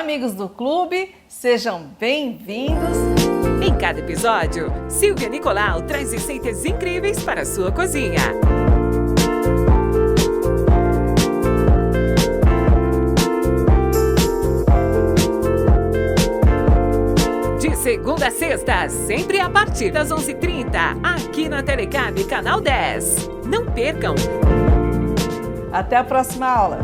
amigos do clube, sejam bem-vindos. Em cada episódio, Silvia Nicolau traz receitas incríveis para a sua cozinha. De segunda a sexta, sempre a partir das 11h30, aqui na Telecab Canal 10. Não percam! Até a próxima aula!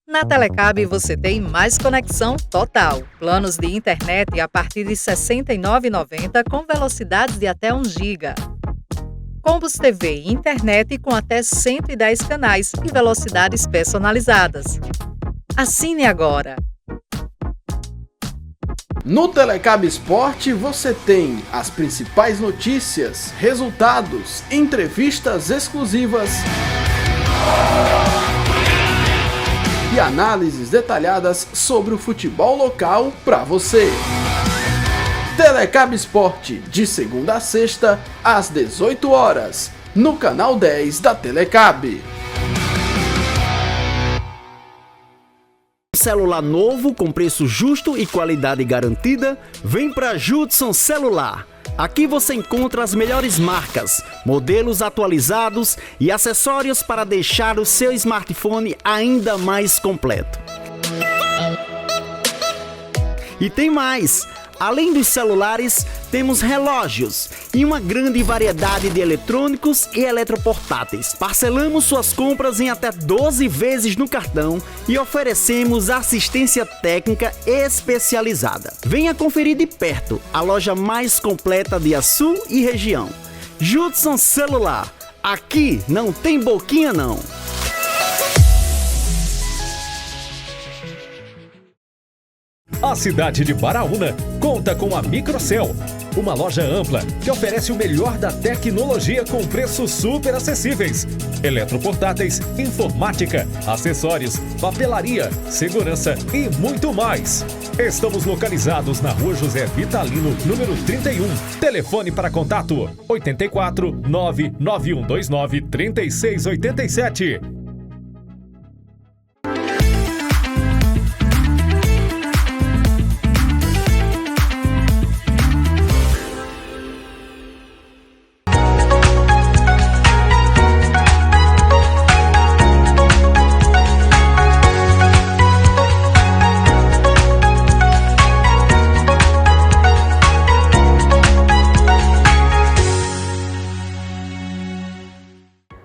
Na Telecab você tem mais conexão total. Planos de internet a partir de R$ 69,90 com velocidades de até 1 GB. Combos TV e internet com até 110 canais e velocidades personalizadas. Assine agora! No Telecab Esporte você tem as principais notícias, resultados, entrevistas exclusivas e análises detalhadas sobre o futebol local para você. Telecab Esporte, de segunda a sexta, às 18 horas, no canal 10 da Telecab. Celular novo com preço justo e qualidade garantida? Vem para Judson Celular. Aqui você encontra as melhores marcas, modelos atualizados e acessórios para deixar o seu smartphone ainda mais completo. E tem mais! Além dos celulares, temos relógios e uma grande variedade de eletrônicos e eletroportáteis. Parcelamos suas compras em até 12 vezes no cartão e oferecemos assistência técnica especializada. Venha conferir de perto a loja mais completa de Açu e região. Judson Celular. Aqui não tem boquinha não. A cidade de Baraúna conta com a Microcel, uma loja ampla que oferece o melhor da tecnologia com preços super acessíveis. Eletroportáteis, informática, acessórios, papelaria, segurança e muito mais. Estamos localizados na Rua José Vitalino, número 31. Telefone para contato 84 99129 3687.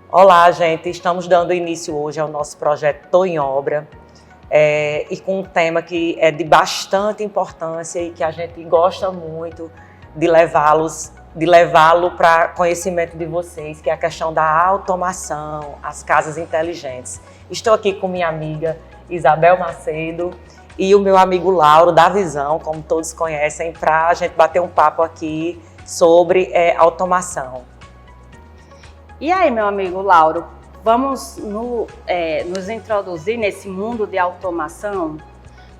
Olá, gente! Estamos dando início hoje ao nosso projeto Tô em Obra e com um tema que é de bastante importância e que a gente gosta muito de levá-lo para conhecimento de vocês, que é a questão da automação, as casas inteligentes. Estou aqui com minha amiga Isabel Macedo e o meu amigo Lauro da Visão, como todos conhecem, para a gente bater um papo aqui sobre automação. E aí, meu amigo Lauro, vamos nos introduzir nesse mundo de automação?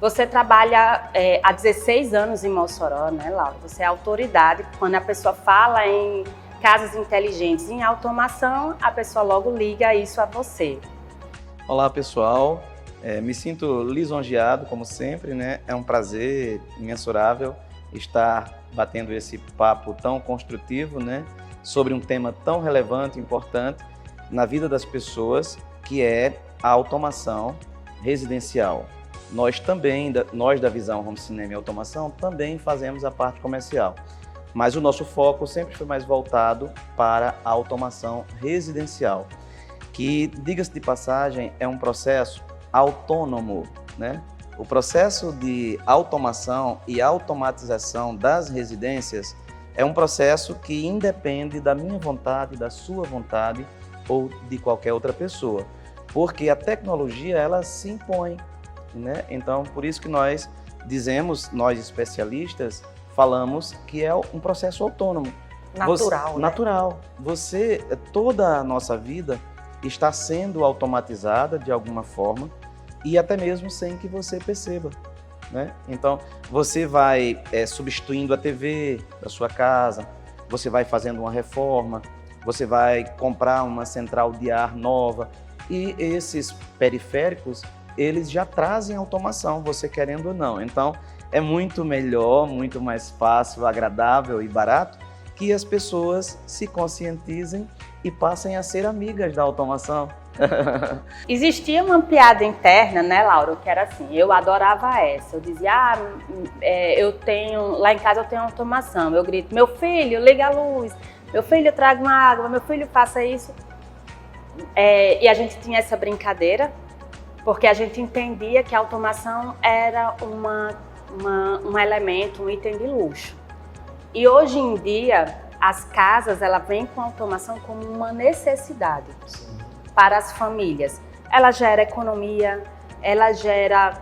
Você trabalha há 16 anos em Mossoró, né, Lauro? Você é autoridade. Quando a pessoa fala em casas inteligentes, em automação, a pessoa logo liga isso a você. Olá, pessoal. Me sinto lisonjeado, como sempre, né? É um prazer imensurável estar batendo esse papo tão construtivo, né? Sobre um tema tão relevante e importante na vida das pessoas, que é a automação residencial. Nós da Visão Home Cinema e Automação, também fazemos a parte comercial, mas o nosso foco sempre foi mais voltado para a automação residencial, que, diga-se de passagem, é um processo autônomo, né? O processo de automação e automatização das residências é um processo que independe da minha vontade, da sua vontade ou de qualquer outra pessoa, porque a tecnologia ela se impõe, né? Então, por isso que nós dizemos, nós especialistas, falamos que é um processo autônomo. Natural, né? Natural. Toda a nossa vida está sendo automatizada de alguma forma e até mesmo sem que você perceba, né? Então, você vai substituindo a TV da sua casa, você vai fazendo uma reforma, você vai comprar uma central de ar nova e esses periféricos, eles já trazem automação, você querendo ou não. Então, é muito melhor, muito mais fácil, agradável e barato que as pessoas se conscientizem e passem a ser amigas da automação. Existia uma piada interna, né, Laura, que era assim, eu adorava essa. Eu dizia, lá em casa eu tenho automação. Eu grito, meu filho, liga a luz, meu filho, traga uma água, meu filho, faça isso. E a gente tinha essa brincadeira, porque a gente entendia que a automação era um elemento, um item de luxo. E hoje em dia, as casas, ela vem com automação como uma necessidade para as famílias. Ela gera economia, ela gera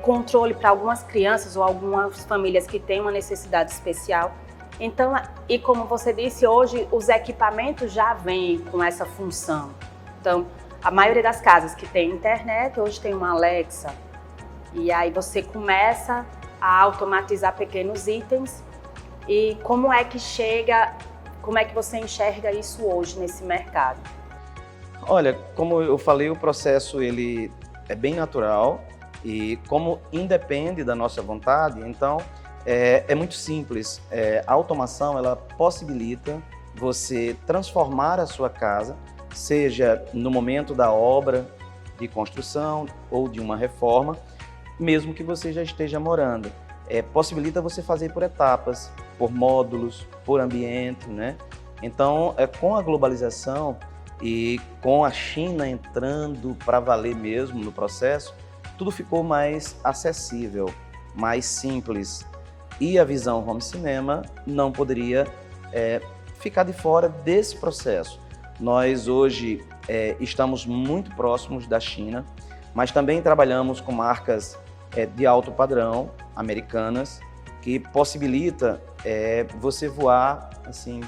controle para algumas crianças ou algumas famílias que têm uma necessidade especial. Então, e como você disse, hoje os equipamentos já vêm com essa função. Então, a maioria das casas que tem internet, hoje tem uma Alexa. E aí você começa a automatizar pequenos itens. E como é que você enxerga isso hoje nesse mercado? Olha, como eu falei, o processo ele é bem natural e como independe da nossa vontade, então é muito simples. A automação ela possibilita você transformar a sua casa, seja no momento da obra de construção ou de uma reforma, mesmo que você já esteja morando. Possibilita você fazer por etapas, por módulos, por ambiente, né? Então, com a globalização e com a China entrando para valer mesmo no processo, tudo ficou mais acessível, mais simples. E a Visão Home Cinema não poderia ficar de fora desse processo. Nós hoje estamos muito próximos da China, mas também trabalhamos com marcas de alto padrão, americanas, que possibilita você voar assim,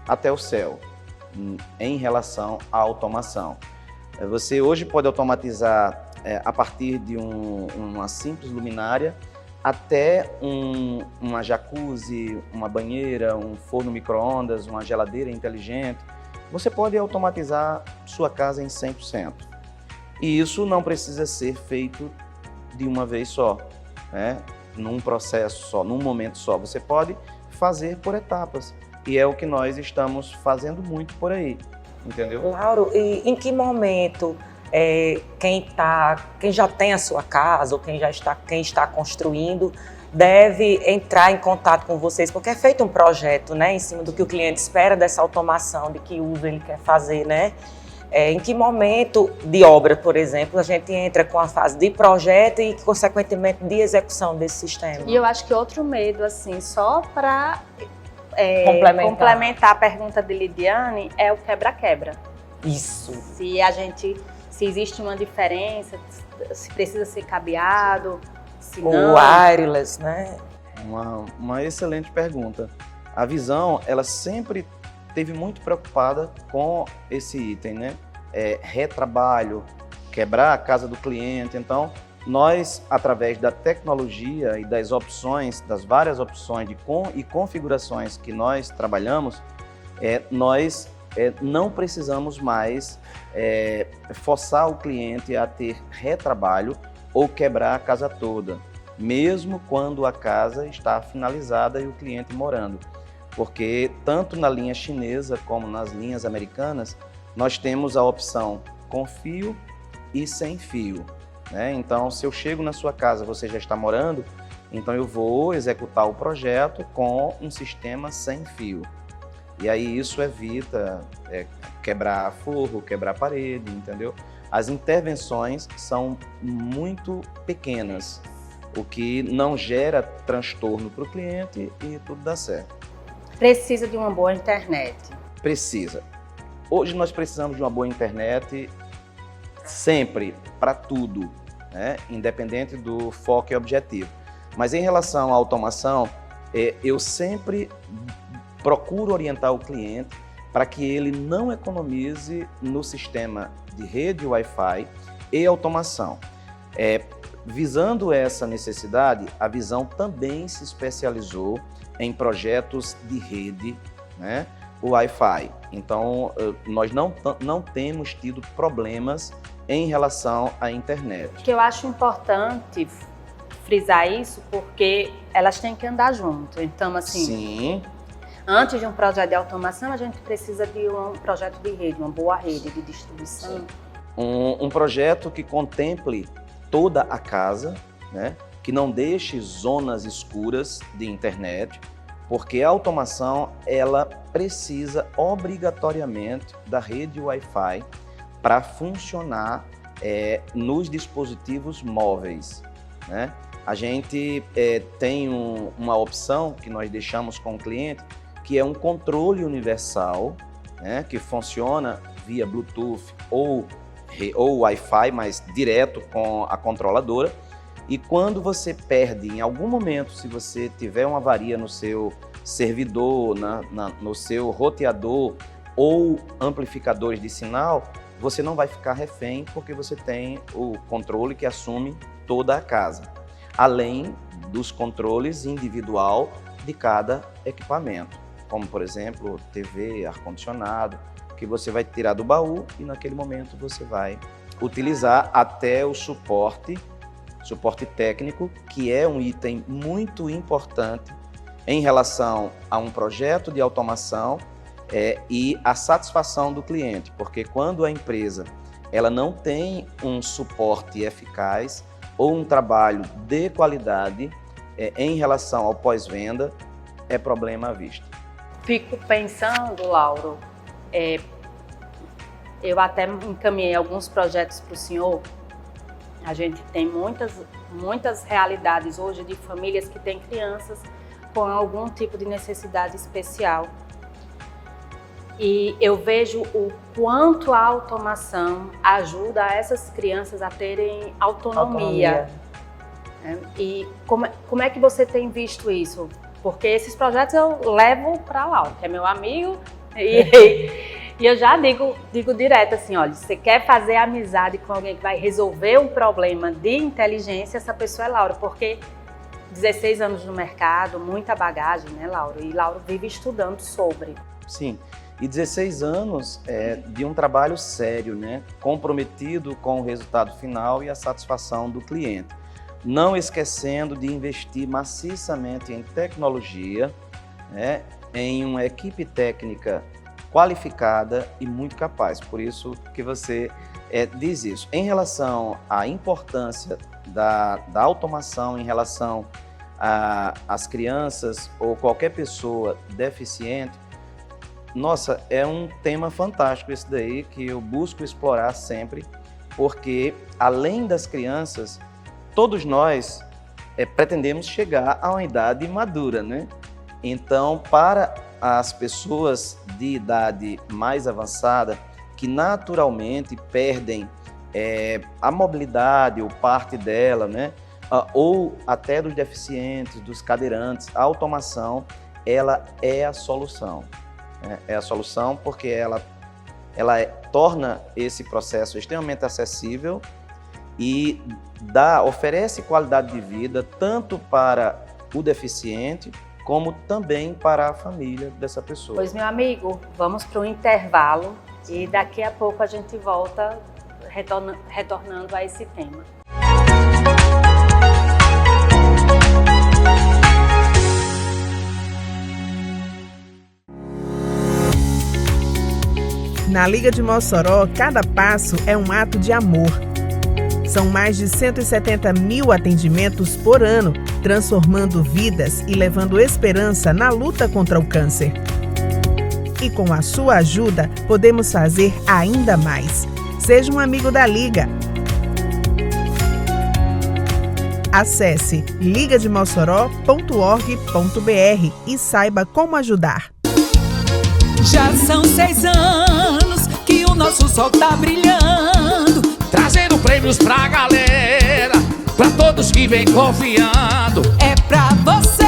até o céu em relação à automação. Você hoje pode automatizar a partir de uma simples luminária até uma jacuzzi, uma banheira, um forno micro-ondas, uma geladeira inteligente. Você pode automatizar sua casa em 100%. E isso não precisa ser feito de uma vez só, né? Num processo só, num momento só. Você pode fazer por etapas. E é o que nós estamos fazendo muito por aí, entendeu? Lauro, e em que momento quem já tem a sua casa ou quem está construindo deve entrar em contato com vocês? Porque é feito um projeto, né, em cima do que o cliente espera dessa automação, de que uso ele quer fazer, né? Em que momento de obra, por exemplo, a gente entra com a fase de projeto e, consequentemente, de execução desse sistema? E eu acho que outro medo, assim, só para complementar a pergunta de Lidiane, é o quebra-quebra. Isso. Se existe uma diferença, se precisa ser cabeado, se o não... wireless, né? Uma excelente pergunta. A Visão, ela sempre esteve muito preocupada com esse item, né? Retrabalho, quebrar a casa do cliente. Então, nós, através da tecnologia e das opções, das várias opções e configurações que nós trabalhamos, nós não precisamos mais forçar o cliente a ter retrabalho ou quebrar a casa toda, mesmo quando a casa está finalizada e o cliente morando. Porque tanto na linha chinesa como nas linhas americanas, nós temos a opção com fio e sem fio, né? Então, se eu chego na sua casa, você já está morando, então eu vou executar o projeto com um sistema sem fio. E aí isso evita quebrar forro, quebrar parede, entendeu? As intervenções são muito pequenas, o que não gera transtorno para o cliente e tudo dá certo. precisa de uma boa internet? Precisa. Hoje nós precisamos de uma boa internet sempre, para tudo, né? Independente do foco e objetivo. Mas em relação à automação, eu sempre procuro orientar o cliente para que ele não economize no sistema de rede Wi-Fi e automação. Visando essa necessidade, a Visão também se especializou em projetos de rede, né, Wi-Fi. Então, nós não temos tido problemas em relação à internet. Que eu acho importante frisar isso porque elas têm que andar junto. Então, assim, sim, antes de um projeto de automação, a gente precisa de um projeto de rede, uma boa rede de distribuição. Um projeto que contemple toda a casa, né? Que não deixe zonas escuras de internet, porque a automação ela precisa obrigatoriamente da rede Wi-Fi para funcionar nos dispositivos móveis, né? A gente tem uma opção que nós deixamos com o cliente, que é um controle universal, né? Que funciona via Bluetooth ou Wi-Fi, mas direto com a controladora. E quando você perde, em algum momento, se você tiver uma avaria no seu servidor, no seu roteador ou amplificadores de sinal, você não vai ficar refém, porque você tem o controle que assume toda a casa, além dos controles individual de cada equipamento, como, por exemplo, TV, ar-condicionado, que você vai tirar do baú e naquele momento você vai utilizar até o suporte técnico, que é um item muito importante em relação a um projeto de automação e a satisfação do cliente, porque quando a empresa ela não tem um suporte eficaz ou um trabalho de qualidade em relação ao pós-venda, é problema à vista. Fico pensando, Lauro, eu até encaminhei alguns projetos para o senhor. A gente tem muitas realidades hoje de famílias que têm crianças com algum tipo de necessidade especial. E eu vejo o quanto a automação ajuda essas crianças a terem autonomia. E como é que você tem visto isso? Porque esses projetos eu levo para Lauro, que é meu amigo, e eu já digo direto assim, olha, você quer fazer amizade com alguém que vai resolver um problema de inteligência, essa pessoa é Lauro, porque 16 anos no mercado, muita bagagem, né, Lauro? E Lauro vive estudando sobre. Sim, e 16 anos de um trabalho sério, né, comprometido com o resultado final e a satisfação do cliente. Não esquecendo de investir maciçamente em tecnologia, né, em uma equipe técnica qualificada e muito capaz. Por isso que você diz isso. Em relação à importância da automação, em relação às crianças ou qualquer pessoa deficiente, nossa, é um tema fantástico esse daí, que eu busco explorar sempre, porque além das crianças, todos nós pretendemos chegar a uma idade madura, né? Então, para as pessoas de idade mais avançada, que naturalmente perdem a mobilidade ou parte dela, né? Ou até dos deficientes, dos cadeirantes, a automação, ela é a solução. Né? É a solução porque ela torna esse processo extremamente acessível e oferece qualidade de vida tanto para o deficiente como também para a família dessa pessoa. Pois, meu amigo, vamos para um intervalo e daqui a pouco a gente volta retornando a esse tema. Na Liga de Mossoró, cada passo é um ato de amor. São mais de 170 mil atendimentos por ano, transformando vidas e levando esperança na luta contra o câncer. E com a sua ajuda, podemos fazer ainda mais. Seja um amigo da Liga. Acesse ligademossoró.org.br e saiba como ajudar. Já são 6 anos que o nosso sol tá brilhando, trazendo prêmios pra galera, pra todos que vem confiando. É pra você,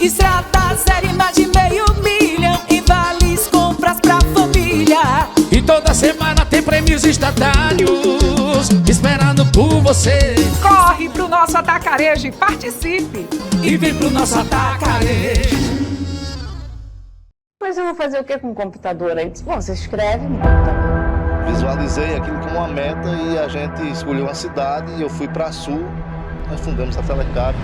estrada série mais de meio milhão em vales compras pra família. E toda semana tem prêmios instantâneos esperando por você. Corre pro nosso atacarejo e participe. E vem pro nosso atacarejo. Mas eu vou fazer o que com o computador? Aí disse, bom, você escreve no computador. Visualizei aquilo como uma meta e a gente escolheu uma cidade e eu fui para Sul. Nós fundamos a Telecab.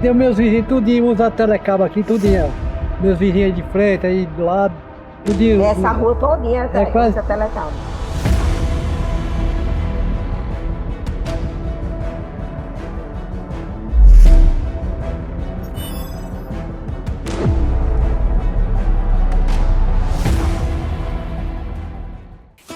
Deu meus vizinhos tudinho, usa a Telecab aqui, tudinho. Meus vizinhos de frente, aí do lado, tudinho. Essa rua todinha é quase essa Telecab.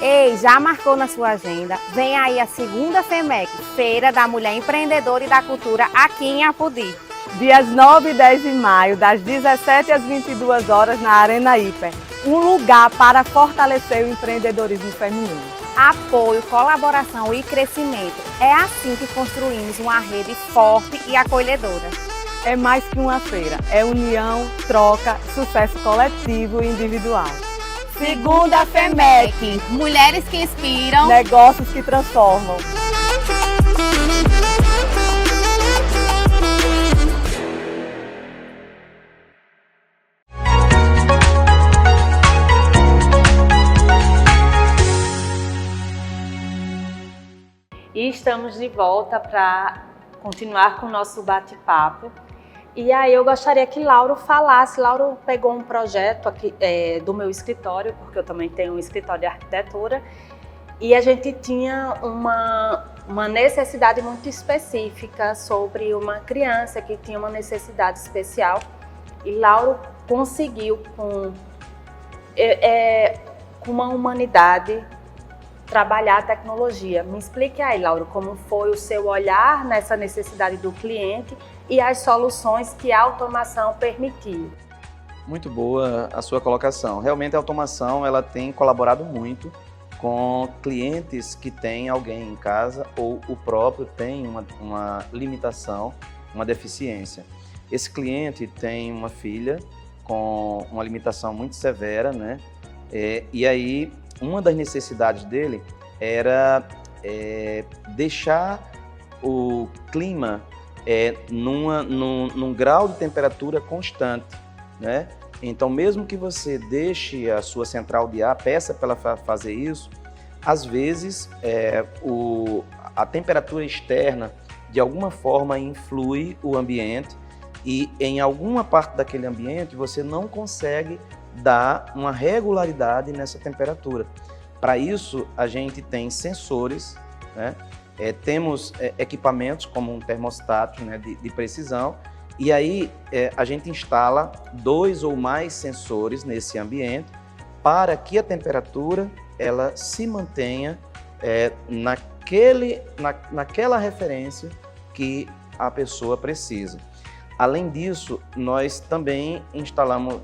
Ei, já marcou na sua agenda? Vem aí a segunda FEMEC, Feira da Mulher Empreendedora e da Cultura, aqui em Apodi. Dias 9 e 10 de maio, das 17 às 22 horas, na Arena Hiper. Um lugar para fortalecer o empreendedorismo feminino. Apoio, colaboração e crescimento. É assim que construímos uma rede forte e acolhedora. É mais que uma feira, é união, troca, sucesso coletivo e individual. Segunda FEMEC, mulheres que inspiram, negócios que transformam. E estamos de volta para continuar com o nosso bate-papo. E aí eu gostaria que Lauro falasse. Lauro pegou um projeto aqui do meu escritório, porque eu também tenho um escritório de arquitetura, e a gente tinha uma necessidade muito específica sobre uma criança que tinha uma necessidade especial. E Lauro conseguiu, com uma humanidade, trabalhar a tecnologia. Me explique aí, Lauro, como foi o seu olhar nessa necessidade do cliente e as soluções que a automação permitiu. Muito boa a sua colocação. Realmente a automação ela tem colaborado muito com clientes que têm alguém em casa ou o próprio tem uma limitação, uma deficiência. Esse cliente tem uma filha com uma limitação muito severa, né? E aí uma das necessidades dele era deixar o clima num grau de temperatura constante, né? Então, mesmo que você deixe a sua central de ar, peça para ela fazer isso, às vezes a temperatura externa de alguma forma influi o ambiente e em alguma parte daquele ambiente você não consegue dar uma regularidade nessa temperatura. Para isso, a gente tem sensores, né? Temos equipamentos como um termostato, né, de precisão, e aí a gente instala 2 ou mais sensores nesse ambiente para que a temperatura ela se mantenha naquela referência que a pessoa precisa. Além disso, nós também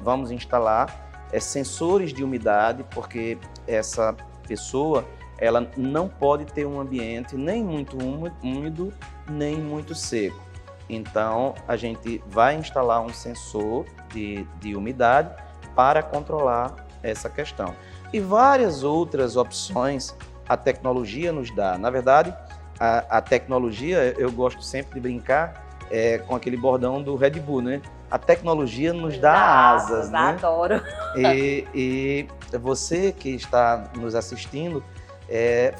vamos instalar sensores de umidade, porque essa pessoa ela não pode ter um ambiente nem muito úmido, nem muito seco. Então, a gente vai instalar um sensor de umidade para controlar essa questão. E várias outras opções a tecnologia nos dá. Na verdade, a tecnologia, eu gosto sempre de brincar, com aquele bordão do Red Bull, né? A tecnologia nos dá asas, né? Adoro. E você que está nos assistindo,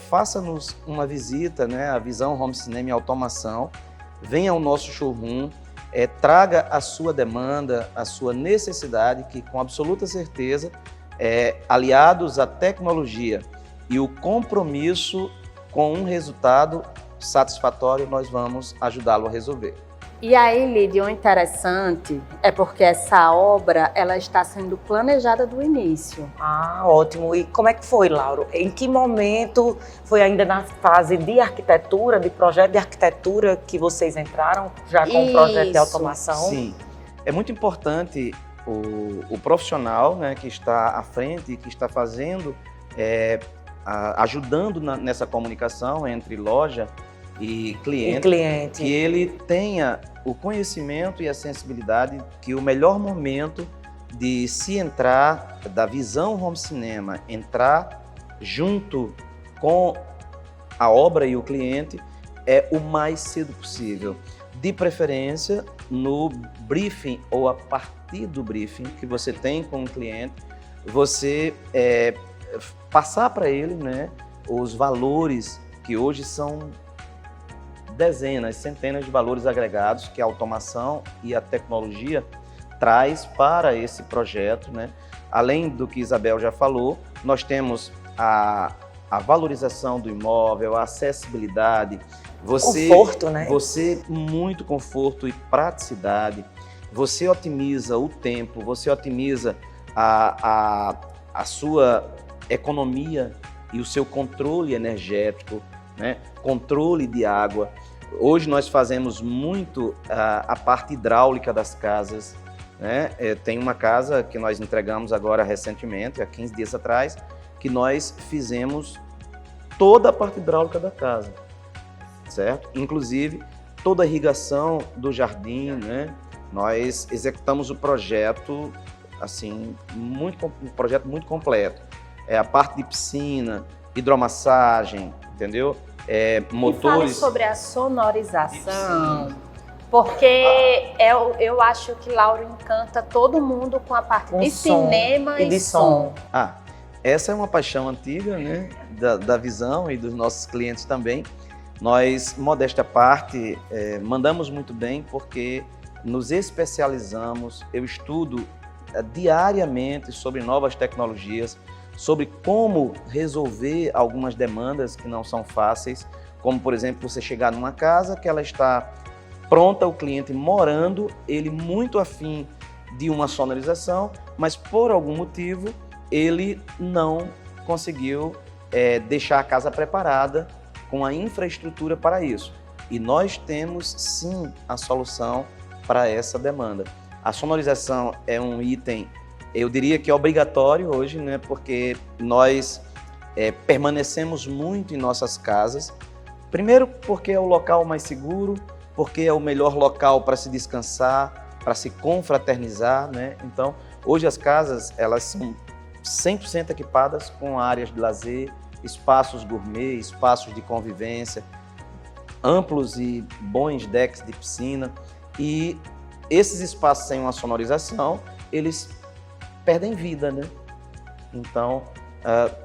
faça-nos uma visita, né? A Visão Home Cinema e Automação. Venha ao nosso showroom, traga a sua demanda, a sua necessidade, que com absoluta certeza, aliados à tecnologia e o compromisso com um resultado satisfatório, nós vamos ajudá-lo a resolver. E aí, Lídia, o interessante é porque essa obra ela está sendo planejada do início. Ah, ótimo. E como é que foi, Lauro? Em que momento foi ainda na fase de arquitetura, de projeto de arquitetura que vocês entraram já com o projeto de automação? Sim. É muito importante o profissional, né, que está à frente, que está fazendo, ajudando nessa comunicação entre loja e cliente, que ele tenha o conhecimento e a sensibilidade que o melhor momento de se entrar, da Visão Home Cinema, entrar junto com a obra e o cliente é o mais cedo possível. De preferência, no briefing ou a partir do briefing que você tem com o cliente, você passar para ele, né, os valores que hoje são dezenas, centenas de valores agregados que a automação e a tecnologia traz para esse projeto, né? Além do que Isabel já falou, nós temos a valorização do imóvel, a acessibilidade, conforto, né? Muito conforto e praticidade. Você otimiza o tempo, você otimiza a sua economia e o seu controle energético, né? Controle de água. Hoje nós fazemos muito a parte hidráulica das casas, né? Tem uma casa que nós entregamos agora recentemente, há 15 dias atrás, que nós fizemos toda a parte hidráulica da casa, certo? Inclusive toda a irrigação do jardim, né? Nós executamos o projeto, assim, um projeto muito completo. A parte de piscina, hidromassagem, entendeu? Motores. E fale sobre a sonorização, porque eu acho que Lauro encanta todo mundo com a parte de cinema e de som. Essa é uma paixão antiga, né, da Visão e dos nossos clientes também. Nós, modéstia à parte, mandamos muito bem porque nos especializamos, eu estudo diariamente sobre novas tecnologias, sobre como resolver algumas demandas que não são fáceis, como, por exemplo, você chegar numa casa que ela está pronta, o cliente morando, ele muito afim de uma sonorização, mas por algum motivo ele não conseguiu deixar a casa preparada com a infraestrutura para isso. E nós temos, sim, a solução para essa demanda. A sonorização é um item, eu diria que é obrigatório hoje, né? Porque nós permanecemos muito em nossas casas. Primeiro porque é o local mais seguro, porque é o melhor local para se descansar, para se confraternizar, né? Então, hoje as casas, elas são 100% equipadas com áreas de lazer, espaços gourmet, espaços de convivência, amplos e bons decks de piscina. E esses espaços sem uma sonorização, eles perdem vida, né? Então,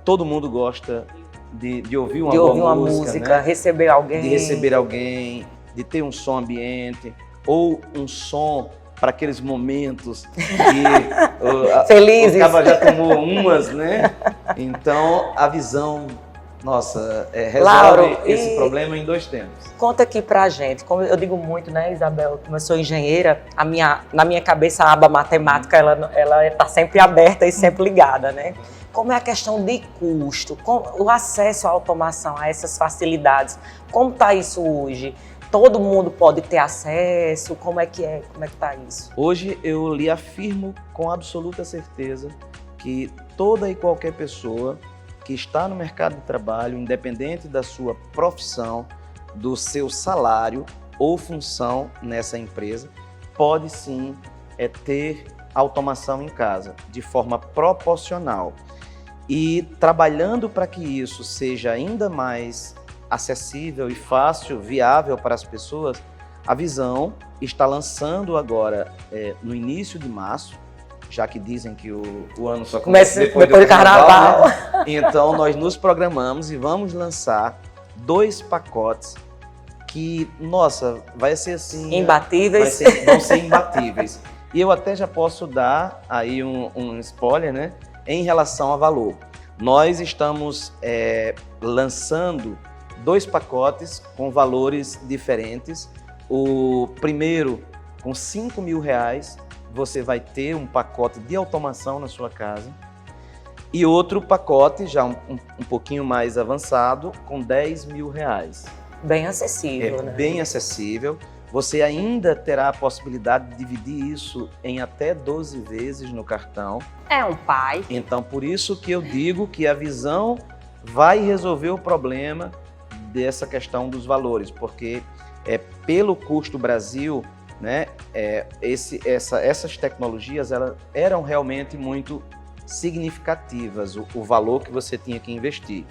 todo mundo gosta de ouvir uma boa música, né? Receber alguém. De receber alguém, de ter um som ambiente, ou um som para aqueles momentos que felizes. O Caba já tomou umas, né? Então, a Visão, nossa, resolve Lauro, esse problema em 2 tempos. Conta aqui pra gente, como eu digo muito, né, Isabel, como eu sou engenheira, na minha cabeça a aba matemática, ela tá sempre aberta e sempre ligada, né? Como é a questão de custo, o acesso à automação, a essas facilidades, como tá isso hoje? Todo mundo pode ter acesso? Como é que tá isso? Hoje eu lhe afirmo com absoluta certeza que toda e qualquer pessoa que está no mercado de trabalho, independente da sua profissão, do seu salário ou função nessa empresa, pode sim ter automação em casa, de forma proporcional. E trabalhando para que isso seja ainda mais acessível e fácil, viável para as pessoas, A Visão está lançando agora, no início de março, já que dizem que o ano só começa depois do carnaval, né? Então nós nos programamos e vamos lançar 2 pacotes que, nossa, vai ser assim... Imbatíveis. Vão ser imbatíveis. E eu até já posso dar aí um spoiler, né? Em relação a valor. Nós estamos lançando 2 pacotes com valores diferentes. O primeiro, com R$5.000, você vai ter um pacote de automação na sua casa. E outro pacote, já um pouquinho mais avançado, com R$10.000. Bem acessível, né? Bem acessível. Você ainda terá a possibilidade de dividir isso em até 12 vezes no cartão. É um pai. Então, por isso que eu digo que a Visão vai resolver o problema dessa questão dos valores, porque pelo custo Brasil, né, essas tecnologias elas eram realmente muito significativas, o valor que você tinha que investir.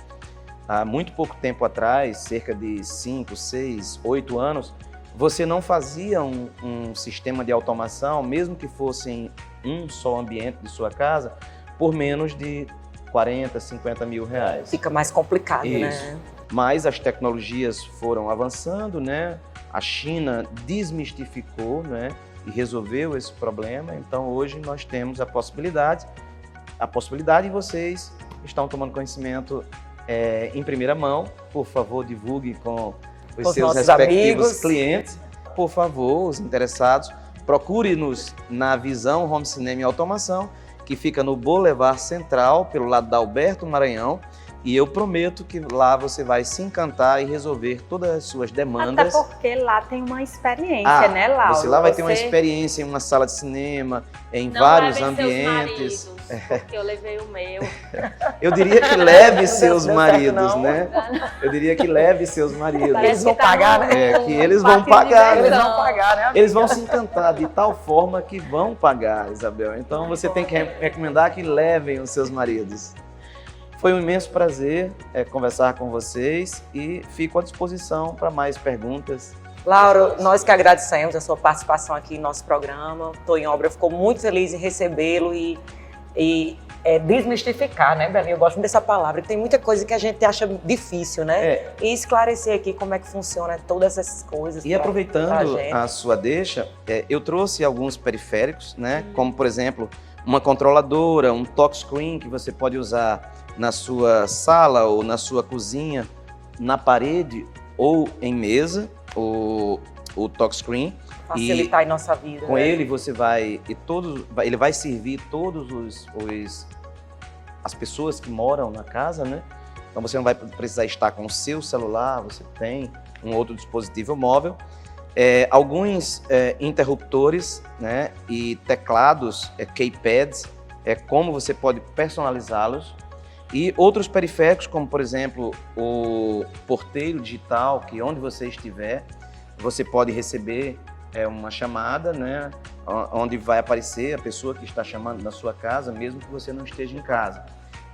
Há muito pouco tempo atrás, cerca de 5, 6, 8 anos, você não fazia um sistema de automação, mesmo que fosse em um só ambiente de sua casa, por menos de R$40, R$50.000. Fica mais complicado, isso, né? Mas as tecnologias foram avançando, né? A China desmistificou, né? E resolveu esse problema. Então hoje nós temos a possibilidade e vocês estão tomando conhecimento em primeira mão. Por favor, divulgue com os seus respectivos amigos, clientes. Por favor, os interessados, procure-nos na Visão Home Cinema e Automação, que fica no Boulevard Central, pelo lado da Alberto Maranhão. E eu prometo que lá você vai se encantar e resolver todas as suas demandas. Até porque lá tem uma experiência, né, Laura? Você lá vai ter uma experiência em uma sala de cinema, em vários ambientes. Seus maridos, porque eu levei o meu. Eu diria que leve seus maridos, né? Eu diria que leve seus maridos. Eles vão pagar, né? Que eles vão pagar. Eles vão pagar, né? Eles vão se encantar de tal forma que vão pagar, Isabel. Então você tem que recomendar que levem os seus maridos. Foi um imenso prazer conversar com vocês e fico à disposição para mais perguntas. Laura, nós que agradecemos a sua participação aqui no nosso programa. Tô em Obra ficou muito feliz em recebê-lo e desmistificar, né, Belinha? Eu gosto muito dessa palavra. Tem muita coisa que a gente acha difícil, né? E esclarecer aqui como é que funciona todas essas coisas. E aproveitando a sua deixa, eu trouxe alguns periféricos, né? Como, por exemplo, uma controladora, um touchscreen que você pode usar na sua sala ou na sua cozinha, na parede ou em mesa, o touchscreen. Facilitar a nossa vida. Com ele você ele vai servir as pessoas que moram na casa, né? Então você não vai precisar estar com o seu celular, você tem um outro dispositivo móvel. Alguns interruptores, né, e teclados, keypads, como você pode personalizá-los. E outros periféricos, como por exemplo o porteiro digital, que onde você estiver, você pode receber uma chamada, né, onde vai aparecer a pessoa que está chamando na sua casa, mesmo que você não esteja em casa.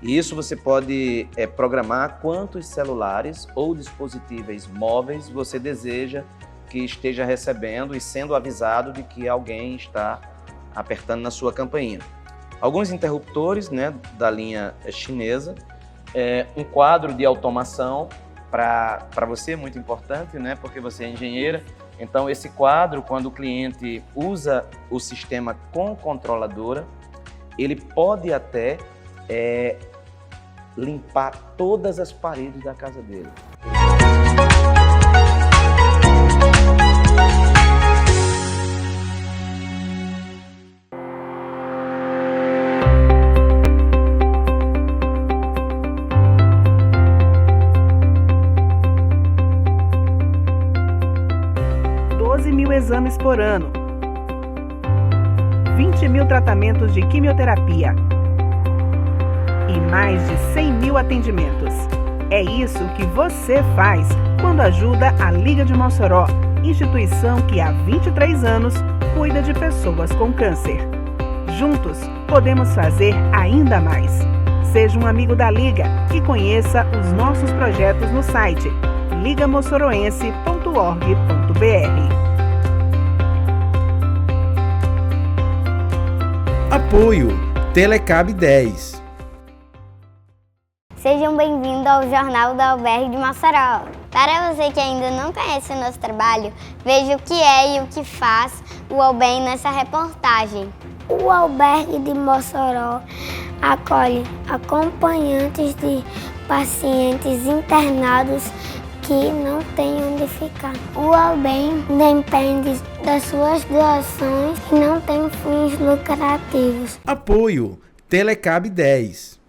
E isso você pode programar quantos celulares ou dispositivos móveis você deseja que esteja recebendo e sendo avisado de que alguém está apertando na sua campainha. Alguns interruptores, né, da linha chinesa, um quadro de automação para você, muito importante, né, porque você é engenheira. Então esse quadro, quando o cliente usa o sistema com controladora, ele pode até limpar todas as paredes da casa dele. Exames por ano, 20.000 tratamentos de quimioterapia e mais de 100.000 atendimentos. É isso que você faz quando ajuda a Liga de Mossoró, instituição que há 23 anos cuida de pessoas com câncer. Juntos, podemos fazer ainda mais. Seja um amigo da Liga e conheça os nossos projetos no site ligamossoroense.org.br. Apoio Telecab 10. Sejam bem-vindos ao Jornal da Albergue de Mossoró. Para você que ainda não conhece o nosso trabalho, veja o que é e o que faz o Albergue nessa reportagem. O Albergue de Mossoró acolhe acompanhantes de pacientes internados que não têm onde ficar. O Albergue depende das suas doações e não tem fins lucrativos. Apoio Telecab 10.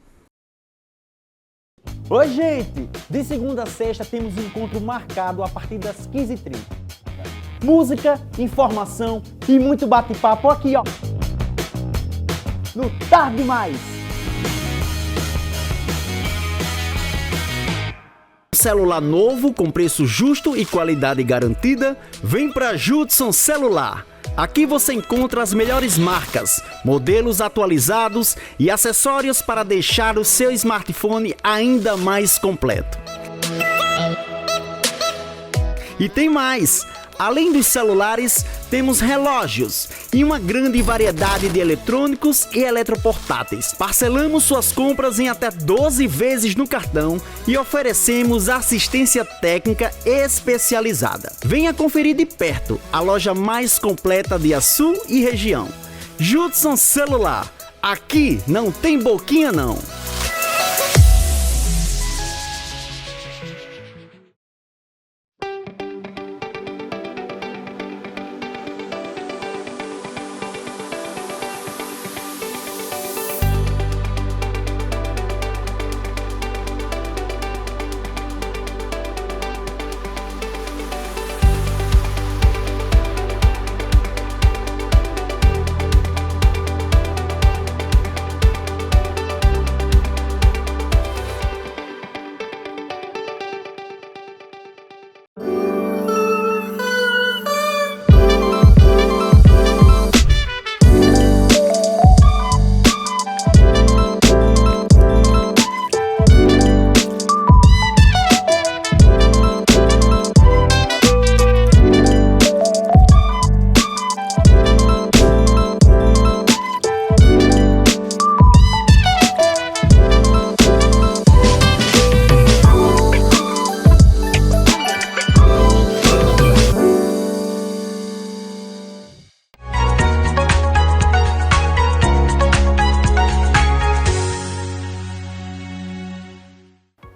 Oi, gente! De segunda a sexta temos um encontro marcado a partir das 15h30. Música, informação e muito bate-papo aqui, ó. No Tarde Demais. Celular novo com preço justo e qualidade garantida? Vem pra Judson Celular. Aqui você encontra as melhores marcas, modelos atualizados e acessórios para deixar o seu smartphone ainda mais completo. E tem mais! Além dos celulares, temos relógios e uma grande variedade de eletrônicos e eletroportáteis. Parcelamos suas compras em até 12 vezes no cartão e oferecemos assistência técnica especializada. Venha conferir de perto a loja mais completa de Açu e região. Judson Celular. Aqui não tem boquinha não.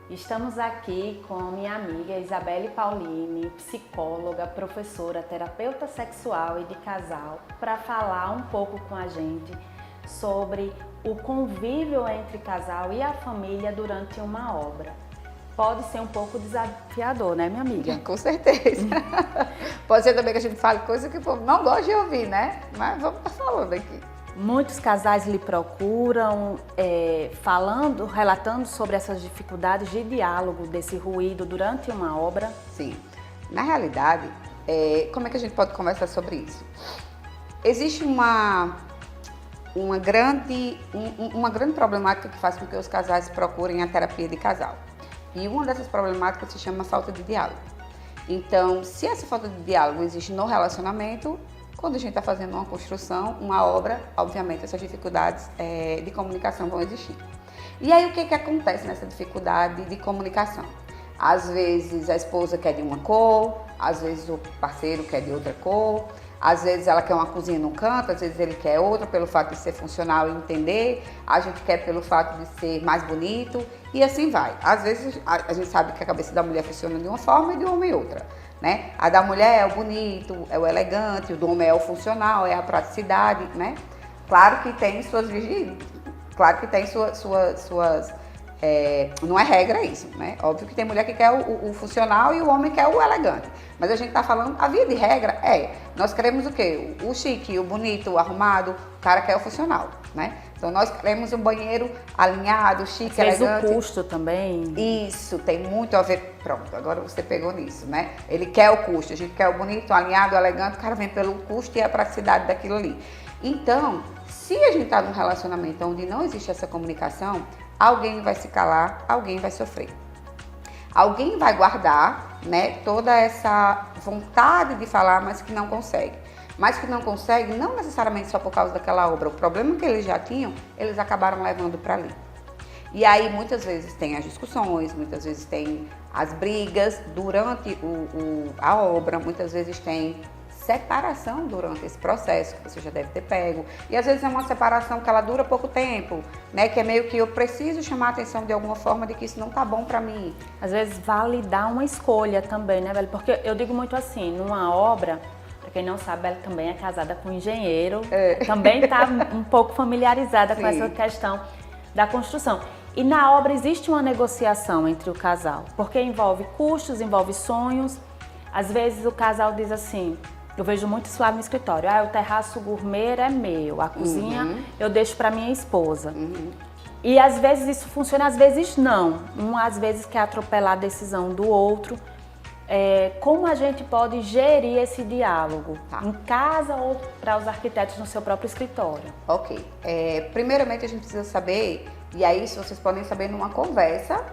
Estamos aqui com minha amiga Isabelle Pauline, psicóloga, professora, terapeuta sexual e de casal, para falar um pouco com a gente sobre o convívio entre casal e a família durante uma obra. Pode ser um pouco desafiador, né, minha amiga? Com certeza. Pode ser também que a gente fale coisa que o povo não gosta de ouvir, né? Mas vamos estar falando aqui. Muitos casais lhe procuram relatando sobre essas dificuldades de diálogo, desse ruído durante uma obra? Sim. Na realidade, como é que a gente pode conversar sobre isso? Existe uma grande problemática que faz com que os casais procurem a terapia de casal. E uma dessas problemáticas se chama falta de diálogo. Então, se essa falta de diálogo existe no relacionamento, quando a gente está fazendo uma construção, uma obra, obviamente essas dificuldades de comunicação vão existir. E aí o que acontece nessa dificuldade de comunicação? Às vezes a esposa quer de uma cor, às vezes o parceiro quer de outra cor, às vezes ela quer uma cozinha num canto, às vezes ele quer outra pelo fato de ser funcional e entender, a gente quer pelo fato de ser mais bonito e assim vai. Às vezes a gente sabe que a cabeça da mulher funciona de uma forma e do homem outra. Né? A da mulher é o bonito, é o elegante, o do homem é o funcional, é a praticidade, né? Claro que tem suas vigílias, claro que tem suas não é regra isso, né? Óbvio que tem mulher que quer o funcional e o homem quer o elegante. Mas a gente tá falando, a via de regra nós queremos o quê? O chique, o bonito, o arrumado, o cara quer o funcional, né? Então nós queremos um banheiro alinhado, chique, elegante. O custo também. Isso, tem muito a ver. Pronto, agora você pegou nisso, né? Ele quer o custo, a gente quer o bonito, alinhado, elegante, o cara vem pelo custo e a praticidade daquilo ali. Então, se a gente tá num relacionamento onde não existe essa comunicação, alguém vai se calar, alguém vai sofrer. Alguém vai guardar, né, toda essa vontade de falar, mas que não consegue. mas que não conseguem, não necessariamente só por causa daquela obra, o problema que eles já tinham, eles acabaram levando para ali. E aí muitas vezes tem as discussões, muitas vezes tem as brigas durante a obra, muitas vezes tem separação durante esse processo, que você já deve ter pego. E às vezes é uma separação que ela dura pouco tempo, né? Que é meio que eu preciso chamar a atenção de alguma forma de que isso não tá bom para mim. Às vezes validar uma escolha também, né, Beli? Porque eu digo muito assim, numa obra, para quem não sabe, ela também é casada com um engenheiro, também está um pouco familiarizada com essa questão da construção. E na obra existe uma negociação entre o casal, porque envolve custos, envolve sonhos. Às vezes o casal diz assim, eu vejo muito isso lá no escritório, o terraço gourmet é meu, a cozinha eu deixo para minha esposa. E às vezes isso funciona, às vezes não. Às vezes quer atropelar a decisão do outro. Como a gente pode gerir esse diálogo em casa ou para os arquitetos no seu próprio escritório? Ok. Primeiramente a gente precisa saber, e aí isso vocês podem saber numa conversa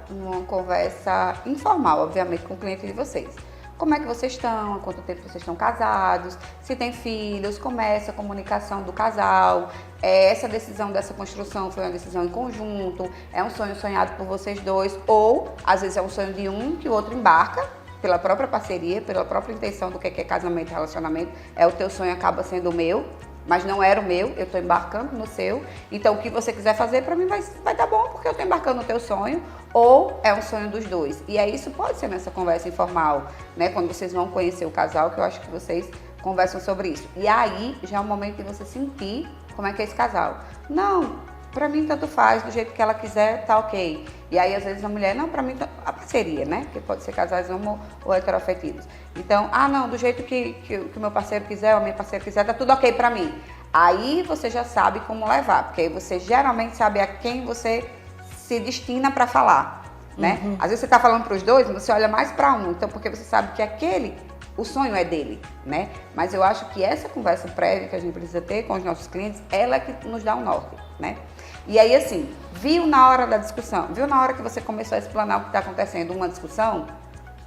informal, obviamente, com o cliente de vocês. Como é que vocês estão, há quanto tempo vocês estão casados, se tem filhos, como é essa comunicação do casal, essa decisão dessa construção foi uma decisão em conjunto, é um sonho sonhado por vocês dois, ou às vezes é um sonho de um que o outro embarca, pela própria parceria, pela própria intenção do que é casamento e relacionamento, o teu sonho acaba sendo o meu, mas não era o meu, eu estou embarcando no seu, então o que você quiser fazer para mim vai dar bom, porque eu estou embarcando no teu sonho, ou é um sonho dos dois. E aí isso pode ser nessa conversa informal, né? Quando vocês vão conhecer o casal, que eu acho que vocês conversam sobre isso. E aí já é o momento de você sentir como é que é esse casal. Não, pra mim tanto faz, do jeito que ela quiser, tá ok. E aí às vezes a mulher, não, pra mim, a parceria, né? Que pode ser casais homo ou heteroafetivos. Então, não, do jeito que o meu parceiro quiser ou a minha parceira quiser, tá tudo ok pra mim. Aí você já sabe como levar, porque aí você geralmente sabe a quem você se destina pra falar, né? Às vezes você tá falando pros dois, você olha mais pra um, então porque você sabe que o sonho é dele, né? Mas eu acho que essa conversa prévia que a gente precisa ter com os nossos clientes, ela é que nos dá um norte, né? E aí, assim, viu na hora da discussão, viu na hora que você começou a explanar o que está acontecendo, uma discussão,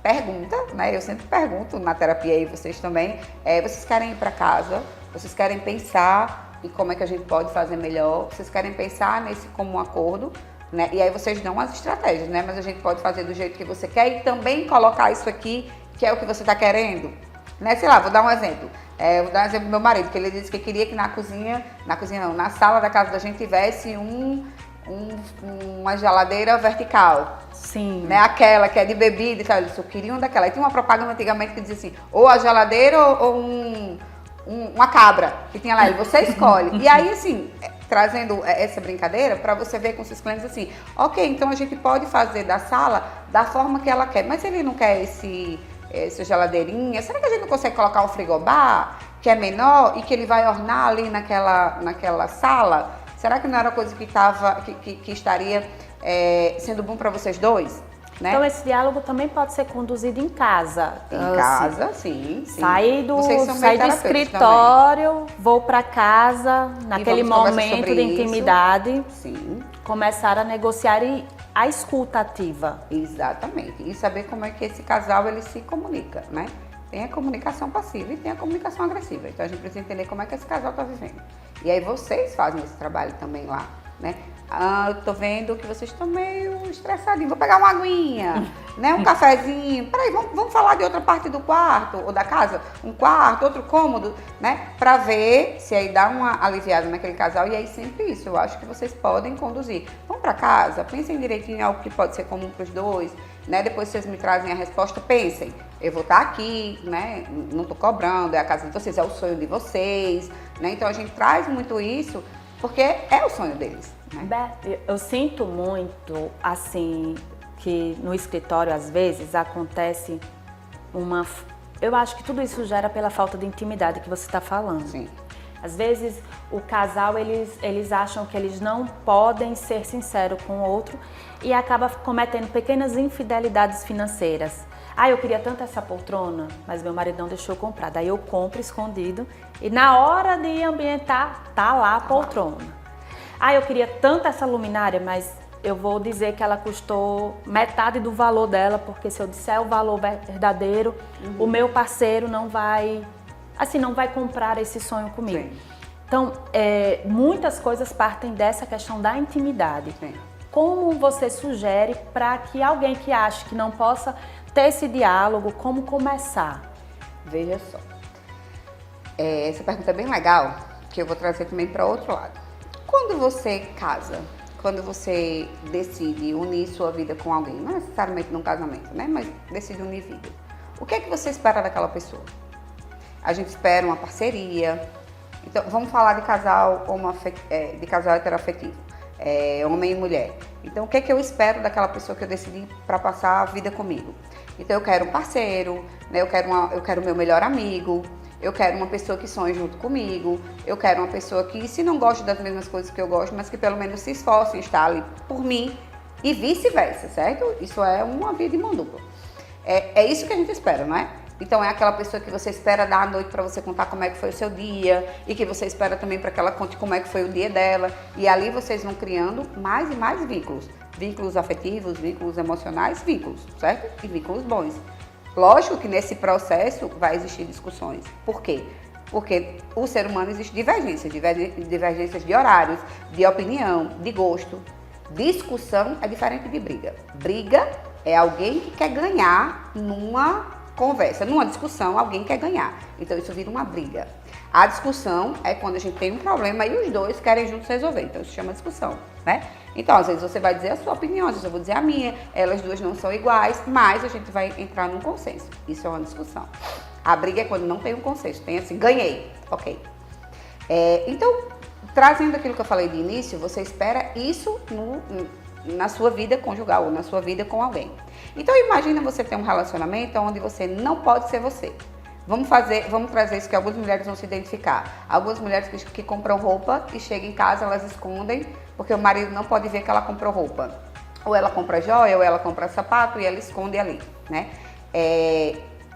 pergunta, né? Eu sempre pergunto na terapia e vocês também, vocês querem ir para casa? Vocês querem pensar em como é que a gente pode fazer melhor? Vocês querem pensar nesse comum acordo? Né? E aí vocês dão as estratégias, né? Mas a gente pode fazer do jeito que você quer e também colocar isso aqui, que é o que você está querendo. Né? Sei lá, vou dar um exemplo. Vou dar um exemplo do meu marido, que ele disse que queria que na sala da casa da gente tivesse uma geladeira vertical. Sim. Né? Aquela que é de bebida e tal. Ele disse, eu queria uma daquela. E tinha uma propaganda antigamente que dizia assim, ou a geladeira ou uma cabra, que tinha lá, você escolhe. E aí, assim, trazendo essa brincadeira para você ver com seus clientes assim, ok, então a gente pode fazer da sala da forma que ela quer, mas se ele não quer essa geladeirinha, será que a gente não consegue colocar um frigobar que é menor e que ele vai ornar ali naquela sala? Será que não era coisa que estaria sendo bom para vocês dois? Né? Então esse diálogo também pode ser conduzido em casa. Em casa, sim. Sair do escritório, também. Vou para casa, naquele momento de intimidade. Sim. Começar a negociar a escuta ativa. Exatamente. E saber como é que esse casal ele se comunica, né? Tem a comunicação passiva e tem a comunicação agressiva. Então a gente precisa entender como é que esse casal está vivendo. E aí vocês fazem esse trabalho também lá, né? Eu tô vendo que vocês estão meio estressadinhos. Vou pegar uma aguinha, né? Um cafezinho. Peraí, vamos falar de outra parte do quarto ou da casa? Um quarto, outro cômodo, né? Pra ver se aí dá uma aliviada naquele casal. E aí sempre isso, eu acho que vocês podem conduzir. Vão pra casa, pensem direitinho em algo que pode ser comum pros dois, né? Depois vocês me trazem a resposta, pensem. Eu vou estar aqui, né? Não tô cobrando, é a casa de vocês, é o sonho de vocês, né? Então a gente traz muito isso porque é o sonho deles. Eu sinto muito, assim, que no escritório, às vezes, acontece eu acho que tudo isso gera pela falta de intimidade que você está falando. Sim. Às vezes, o casal, eles acham que eles não podem ser sinceros com o outro e acaba cometendo pequenas infidelidades financeiras. Eu queria tanto essa poltrona, mas meu marido não deixou eu comprar. Daí eu compro escondido e na hora de ambientar, tá lá a poltrona. Eu queria tanto essa luminária, mas eu vou dizer que ela custou metade do valor dela, porque se eu disser o valor verdadeiro, o meu parceiro não vai assim, não vai comprar esse sonho comigo. Sim. Então, muitas coisas partem dessa questão da intimidade. Sim. Como você sugere para que alguém que acha que não possa ter esse diálogo, como começar? Veja só. Essa pergunta é bem legal, que eu vou trazer também para outro lado. Quando você casa, quando você decide unir sua vida com alguém, não necessariamente num casamento, né? Mas decide unir vida. O que é que você espera daquela pessoa? A gente espera uma parceria. Então, vamos falar de casal, de casal heteroafetivo, homem e mulher. Então, o que é que eu espero daquela pessoa que eu decidi para passar a vida comigo? Então, eu quero um parceiro, né? Eu quero o meu melhor amigo, eu quero uma pessoa que sonhe junto comigo, eu quero uma pessoa que, se não gosta das mesmas coisas que eu gosto, mas que pelo menos se esforce em estar ali por mim e vice-versa, certo? Isso é uma via de mão dupla. É isso que a gente espera, não é? Então é aquela pessoa que você espera dar à noite para você contar como é que foi o seu dia e que você espera também para que ela conte como é que foi o dia dela. E ali vocês vão criando mais e mais vínculos. Vínculos afetivos, vínculos emocionais, vínculos, certo? E vínculos bons. Lógico que nesse processo vai existir discussões. Por quê? Porque o ser humano existe divergências de horários, de opinião, de gosto. Discussão é diferente de briga. Briga é alguém que quer ganhar numa conversa, numa discussão, alguém quer ganhar. Então isso vira uma briga. A discussão é quando a gente tem um problema e os dois querem juntos resolver. Então isso chama discussão, né? Então às vezes você vai dizer a sua opinião, às vezes eu vou dizer a minha, elas duas não são iguais, mas a gente vai entrar num consenso. Isso é uma discussão. A briga é quando não tem um consenso, tem assim, ganhei, ok. Então, trazendo aquilo que eu falei de início, você espera isso na sua vida conjugal ou na sua vida com alguém. Então imagina você ter um relacionamento onde você não pode ser você. Vamos trazer isso que algumas mulheres vão se identificar. Algumas mulheres que compram roupa e chegam em casa, elas escondem, porque o marido não pode ver que ela comprou roupa. Ou ela compra joia, ou ela compra sapato e ela esconde ali, né?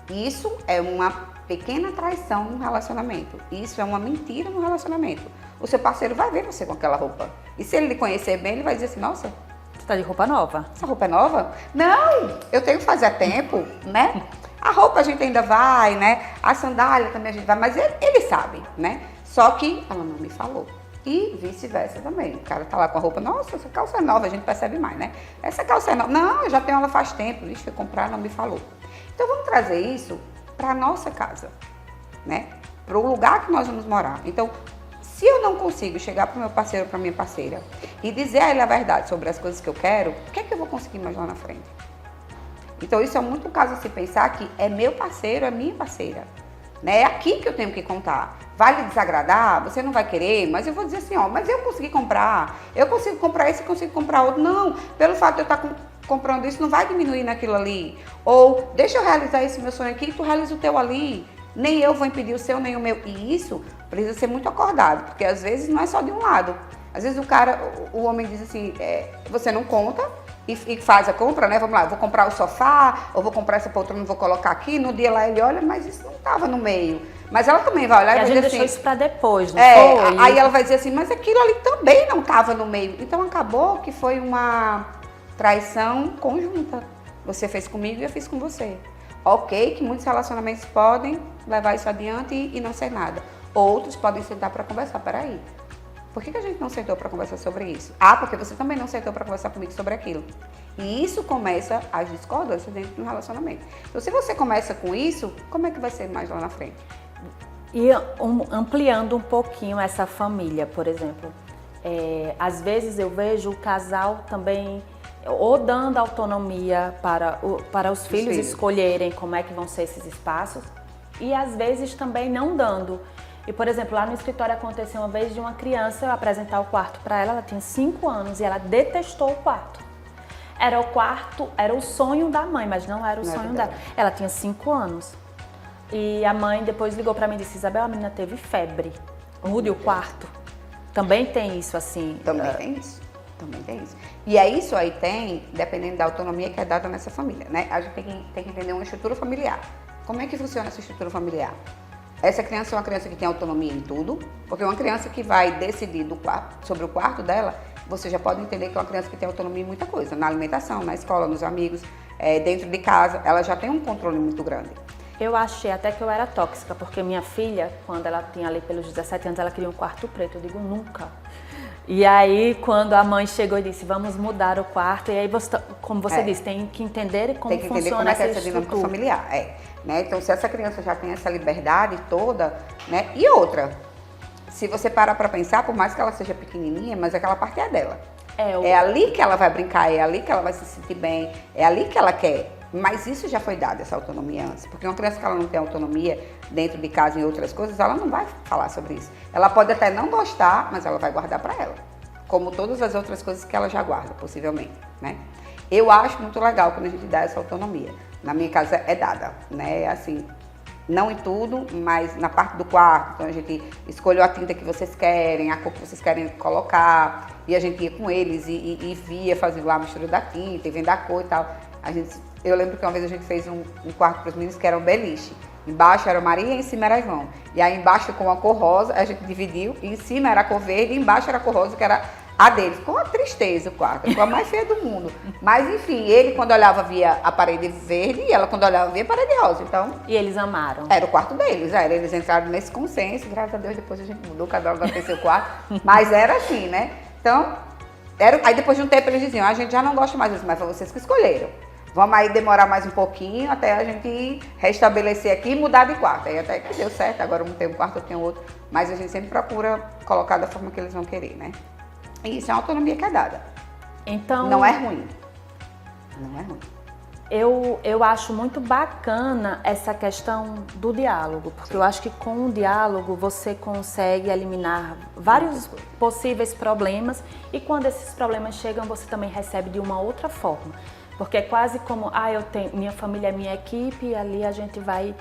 Isso é uma pequena traição no relacionamento. Isso é uma mentira no relacionamento. O seu parceiro vai ver você com aquela roupa. E se ele lhe conhecer bem, ele vai dizer assim, nossa, você tá de roupa nova? Essa roupa é nova? Não, eu tenho que fazer a tempo, né? A roupa a gente ainda vai, né? A sandália também a gente vai, mas ele sabe, né? Só que ela não me falou. E vice-versa também. O cara tá lá com a roupa, nossa, essa calça é nova, a gente percebe mais, né? Essa calça é nova. Não, eu já tenho ela faz tempo, deixa eu comprar, não me falou. Então vamos trazer isso para nossa casa, né? Para o lugar que nós vamos morar. Então, se eu não consigo chegar para o meu parceiro ou para minha parceira e dizer a ele a verdade sobre as coisas que eu quero, o que é que eu vou conseguir mais lá na frente? Então isso é muito um caso a se pensar que é meu parceiro, é minha parceira. Né? É aqui que eu tenho que contar. Vai lhe desagradar, você não vai querer, mas eu vou dizer assim, ó, mas eu consegui comprar, eu consigo comprar esse, eu consigo comprar outro. Não, pelo fato de eu estar comprando isso, não vai diminuir naquilo ali. Ou deixa eu realizar esse meu sonho aqui, tu realiza o teu ali. Nem eu vou impedir o seu, nem o meu. E isso precisa ser muito acordado, porque às vezes não é só de um lado. Às vezes o homem diz assim, você não conta e faz a compra, né? Vamos lá, eu vou comprar o sofá, ou vou comprar essa poltrona, vou colocar aqui. No dia lá ele olha, mas isso não estava no meio. Mas ela também vai olhar e vai dizer assim... a gente deixou isso para depois, não foi? Aí ela vai dizer assim, mas aquilo ali também não estava no meio. Então acabou que foi uma traição conjunta. Você fez comigo e eu fiz com você. Ok, que muitos relacionamentos podem levar isso adiante e não ser nada. Outros podem sentar para conversar. Peraí, por que a gente não sentou para conversar sobre isso? Ah, porque você também não sentou para conversar comigo sobre aquilo. E isso começa as discordâncias dentro de um relacionamento. Então, se você começa com isso, como é que vai ser mais lá na frente? E ampliando um pouquinho essa família, por exemplo. Às vezes eu vejo o casal também... ou dando autonomia para os filhos escolherem como é que vão ser esses espaços e às vezes também não dando. E, por exemplo, lá no escritório aconteceu uma vez de uma criança eu apresentar o quarto para ela, ela tinha 5 anos e ela detestou o quarto. Era o sonho da mãe, mas não era o sonho dela. Ela tinha 5 anos. E a mãe depois ligou para mim e disse, Isabel, a menina teve febre, mude o quarto. Também tem isso assim? Também tem isso. Também tem isso. E aí isso aí tem, dependendo da autonomia que é dada nessa família, né? A gente tem que entender uma estrutura familiar. Como é que funciona essa estrutura familiar? Essa criança é uma criança que tem autonomia em tudo, porque uma criança que vai decidir sobre o quarto dela, você já pode entender que é uma criança que tem autonomia em muita coisa, na alimentação, na escola, nos amigos, dentro de casa, ela já tem um controle muito grande. Eu achei até que eu era tóxica, porque minha filha, quando ela tinha ali pelos 17 anos, ela queria um quarto preto. Eu digo, nunca. E aí, quando a mãe chegou e disse, vamos mudar o quarto, e aí, você, como você disse, tem que entender como tem que entender funciona como é essa dinâmica familiar. Né? Então, se essa criança já tem essa liberdade toda, né? E outra, se você parar para pensar, por mais que ela seja pequenininha, mas aquela parte é dela. É ali que ela vai brincar, é ali que ela vai se sentir bem, é ali que ela quer. Mas isso já foi dado, essa autonomia antes. Porque uma criança que ela não tem autonomia dentro de casa e outras coisas, ela não vai falar sobre isso. Ela pode até não gostar, mas ela vai guardar para ela. Como todas as outras coisas que ela já guarda, possivelmente, né? Eu acho muito legal quando a gente dá essa autonomia. Na minha casa é dada, né? Assim, não em tudo, mas na parte do quarto. Então a gente escolheu a tinta que vocês querem, a cor que vocês querem colocar. E a gente ia com eles e via, fazia lá a mistura da tinta e vendo a cor e tal. Eu lembro que uma vez a gente fez um quarto para os meninos que era um beliche. Embaixo era Maria e em cima era João. E aí embaixo ficou uma cor rosa, a gente dividiu. E em cima era a cor verde e embaixo era a cor rosa, que era a dele. Ficou uma tristeza o quarto, ficou a mais feia do mundo. Mas enfim, ele quando olhava via a parede verde e ela quando olhava via a parede rosa. Então, e eles amaram. Era o quarto deles, eles entraram nesse consenso. Graças a Deus depois a gente mudou, cada um vai ter seu quarto. Mas era assim, né? Então, aí depois de um tempo eles diziam, a gente já não gosta mais disso, mas foi vocês que escolheram. Vamos aí demorar mais um pouquinho até a gente restabelecer aqui e mudar de quarto. Aí até que deu certo, agora um tem um quarto, eu tenho outro. Mas a gente sempre procura colocar da forma que eles vão querer, né? E isso é uma autonomia que é dada. Então, não é ruim. Não é ruim. Eu acho muito bacana essa questão do diálogo, porque eu acho que com o diálogo você consegue eliminar vários possíveis problemas e quando esses problemas chegam você também recebe de uma outra forma. Porque é quase como, eu tenho minha família é minha equipe e ali a gente vai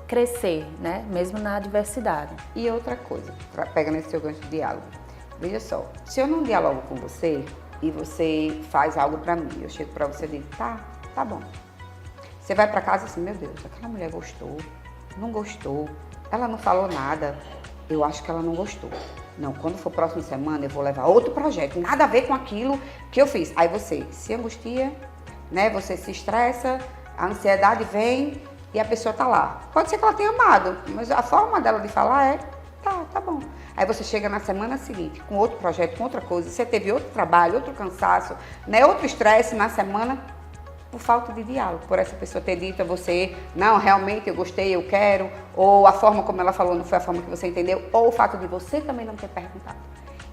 crescer, né? Mesmo na adversidade. E outra coisa, pega nesse seu gancho de diálogo. Veja só, se eu não dialogo com você e você faz algo pra mim, eu chego pra você e digo, tá bom. Você vai pra casa assim, meu Deus, aquela mulher gostou, não gostou, ela não falou nada, eu acho que ela não gostou. Não, quando for próxima semana eu vou levar outro projeto, nada a ver com aquilo que eu fiz. Aí você se angustia, né? Você se estressa, a ansiedade vem e a pessoa tá lá. Pode ser que ela tenha amado, mas a forma dela de falar é, tá bom. Aí você chega na semana seguinte com outro projeto, com outra coisa, você teve outro trabalho, outro cansaço, né? Outro estresse na semana por falta de diálogo, por essa pessoa ter dito a você, não, realmente eu gostei, eu quero, ou a forma como ela falou não foi a forma que você entendeu, ou o fato de você também não ter perguntado.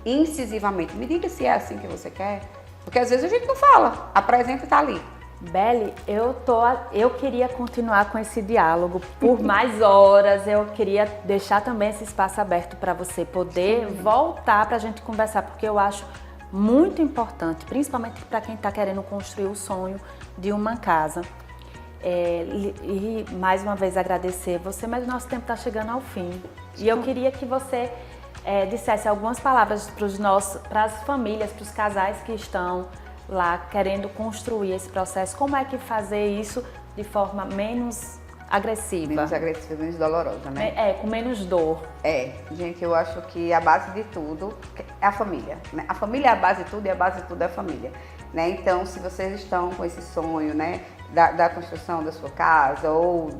Incisivamente, me diga se é assim que você quer, porque às vezes a gente não fala, apresenta e tá ali. Beli, eu queria continuar com esse diálogo por mais horas, eu queria deixar também esse espaço aberto para você poder voltar para a gente conversar, porque eu acho muito importante, principalmente para quem está querendo construir o sonho de uma casa. E mais uma vez agradecer você, mas o nosso tempo está chegando ao fim. E eu queria que você dissesse algumas palavras para as famílias, para os casais que estão lá querendo construir esse processo. Como é que fazer isso de forma menos agressiva? Menos agressiva, menos dolorosa, né? Com menos dor. Gente, eu acho que a base de tudo é a família, né? A família é a base de tudo e a base de tudo é a família, né? Então, se vocês estão com esse sonho, né, da construção da sua casa, ou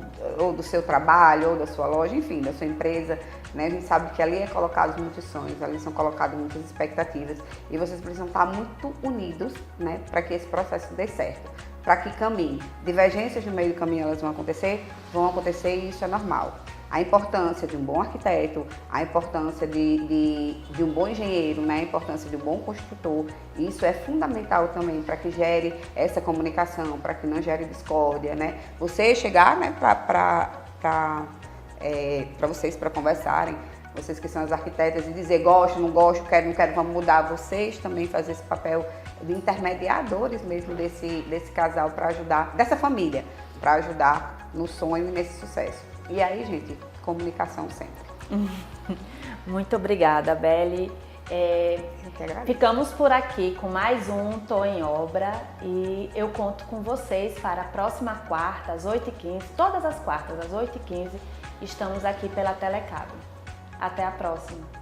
do seu trabalho, ou da sua loja, enfim, da sua empresa, né? A gente sabe que ali é colocados muitos sonhos, ali são colocadas muitas expectativas e vocês precisam estar muito unidos, né, para que esse processo dê certo, para que caminhe. Divergências no meio do caminho elas vão acontecer e isso é normal. A importância de um bom arquiteto, a importância de um bom engenheiro, né? A importância de um bom construtor, isso é fundamental também para que gere essa comunicação, para que não gere discórdia, né? Você chegar, né, para vocês para conversarem, vocês que são as arquitetas, e dizer gosto, não gosto, quero, não quero, vamos mudar. Vocês também fazer esse papel de intermediadores mesmo desse casal para ajudar, dessa família, para ajudar no sonho e nesse sucesso. E aí, gente, comunicação sempre. Muito obrigada, Beli. Ficamos por aqui com mais um Tô em Obra e eu conto com vocês para a próxima quarta, às 8h15, todas as quartas, às 8h15, estamos aqui pela Telecab. Até a próxima!